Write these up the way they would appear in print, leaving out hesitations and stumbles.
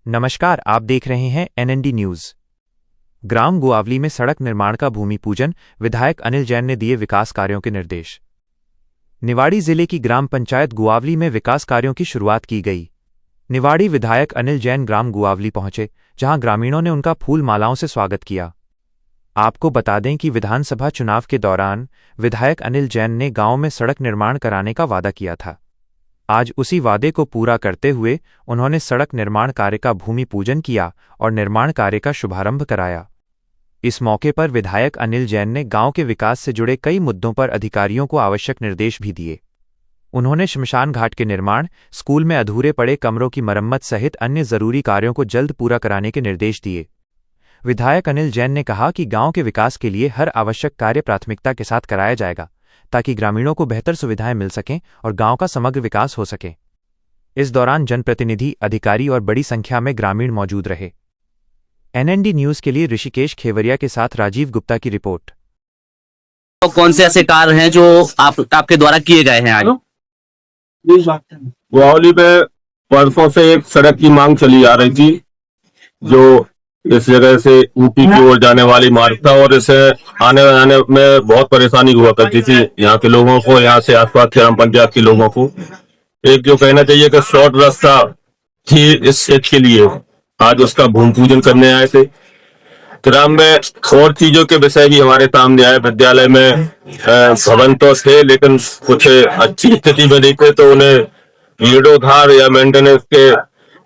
नमस्कार, आप देख रहे हैं एनएनडी न्यूज। ग्राम गुआवली में सड़क निर्माण का भूमि पूजन, विधायक अनिल जैन ने दिए विकास कार्यों के निर्देश। निवाड़ी जिले की ग्राम पंचायत गुआवली में विकास कार्यों की शुरुआत की गई। निवाड़ी विधायक अनिल जैन ग्राम गुआवली पहुंचे, जहां ग्रामीणों ने उनका फूल मालाओं से स्वागत किया। आपको बता दें कि विधानसभा चुनाव के दौरान विधायक अनिल जैन ने गांव में सड़क निर्माण कराने का वादा किया था। आज उसी वादे को पूरा करते हुए उन्होंने सड़क निर्माण कार्य का भूमि पूजन किया और निर्माण कार्य का शुभारंभ कराया। इस मौके पर विधायक अनिल जैन ने गांव के विकास से जुड़े कई मुद्दों पर अधिकारियों को आवश्यक निर्देश भी दिए। उन्होंने श्मशान घाट के निर्माण, स्कूल में अधूरे पड़े कमरों की मरम्मत सहित अन्य जरूरी कार्यों को जल्द पूरा कराने के निर्देश दिए। विधायक अनिल जैन ने कहा कि गांव के विकास के लिए हर आवश्यक कार्य प्राथमिकता के साथ कराया जाएगा, ताकि ग्रामीणों को बेहतर सुविधाएं मिल सकें और गांव का समग्र विकास हो सके। इस दौरान जनप्रतिनिधि, अधिकारी और बड़ी संख्या में ग्रामीण मौजूद रहे। एनएनडी न्यूज के लिए ऋषिकेश खेवरिया के साथ राजीव गुप्ता की रिपोर्ट। तो कौन से ऐसे कार्य हैं जो आपके द्वारा किए गए हैं आज? गुआवली में परसों से एक सड़क की मांग चली आ रही थी, जो इस जगह से ऊपी की ओर जाने वाली मार्ग था और इसे आने जाने में बहुत परेशानी हुआ करती थी यहाँ के लोगों को, यहाँ से आसपास ग्राम पंचायत के लोगों को। एक जो कहना चाहिए कि शॉर्ट रास्ता थी इस क्षेत्र के लिए, आज उसका भूमि पूजन करने आए थे। ग्राम में और चीजों के विषय भी हमारे सामने आए। विद्यालय में भवन तो थे, लेकिन कुछ अच्छी स्थिति में नहीं थे, तो उन्हें जीर्णोद्धार या मेंटेनेंस के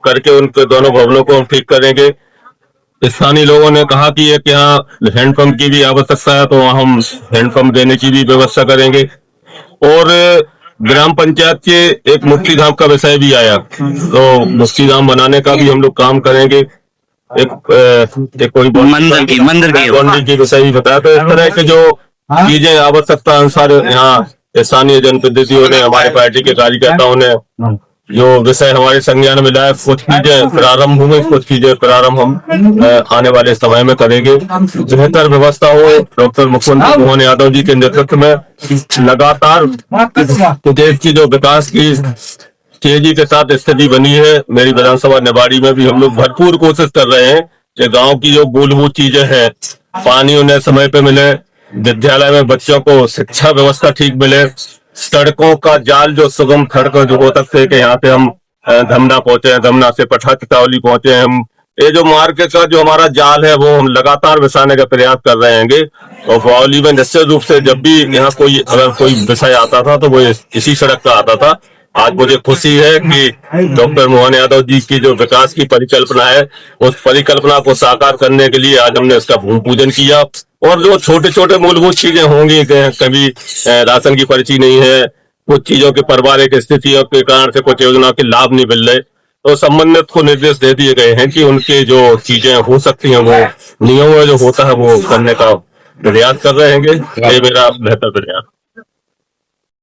करके उनके दोनों भवनों को हम ठीक करेंगे। स्थानीय लोगों ने कहा कि एक यहाँ हैंडपंप की भी आवश्यकता है, तो हम हैंडपंप देने की भी व्यवस्था करेंगे। और ग्राम पंचायत के एक मुक्ति धाम का विषय भी आया, तो मुक्ति धाम बनाने का भी हम लोग काम करेंगे। एक कोई मंदिर की विषय भी बताया। तो इस तरह के जो चीजें आवश्यकता अनुसार यहाँ स्थानीय जनप्रतिनिधियों ने, हमारे पार्टी के कार्यकर्ताओं ने जो विषय हमारे संज्ञान में लाए, कुछ चीजें प्रारंभ हुई, कुछ चीजें प्रारंभ हम आने वाले समय में करेंगे। बेहतर व्यवस्था हो। डॉक्टर मुख्यमंत्री मोहन यादव जी के नेतृत्व में लगातार देश की जो विकास की तेजी के साथ स्थिति बनी है, मेरी विधानसभा निवाड़ी में भी हम लोग भरपूर कोशिश कर रहे हैं कि गाँव की जो मूलभूत चीजें हैं, पानी उन्हें समय पे मिले, विद्यालय में बच्चों को शिक्षा व्यवस्था ठीक मिले, सड़कों का जाल जो सुगम सड़क जो हो सकते हैं कि यहाँ से हम धमना पहुंचे हैं, धमना से पठा चितावली पहुंचे हैं हम। ये जो मार्ग का जो हमारा जाल है, वो हम लगातार बिछाने का प्रयास कर रहे हैं। और गुआवली में निश्चित रूप से जब भी यहाँ अगर कोई विषय आता था, तो वो इसी सड़क का आता था। आज मुझे खुशी है कि डॉक्टर मोहन यादव जी की जो विकास की परिकल्पना है, उस परिकल्पना को साकार करने के लिए आज हमने इसका भूमि पूजन किया। और जो छोटे छोटे मूलभूत चीजें होंगी, कभी राशन की पर्ची नहीं है, कुछ चीजों के पारिवारिक स्थितियों के कारण से कुछ योजनाओं के लाभ नहीं मिल रहे, तो संबंधित को निर्देश दे दिए गए हैं कि उनके जो चीजें हो सकती हैं, वो नियमों में जो होता है वो करने का प्रयास कर रहे हैं। ये मेरा बेहतर प्रयास।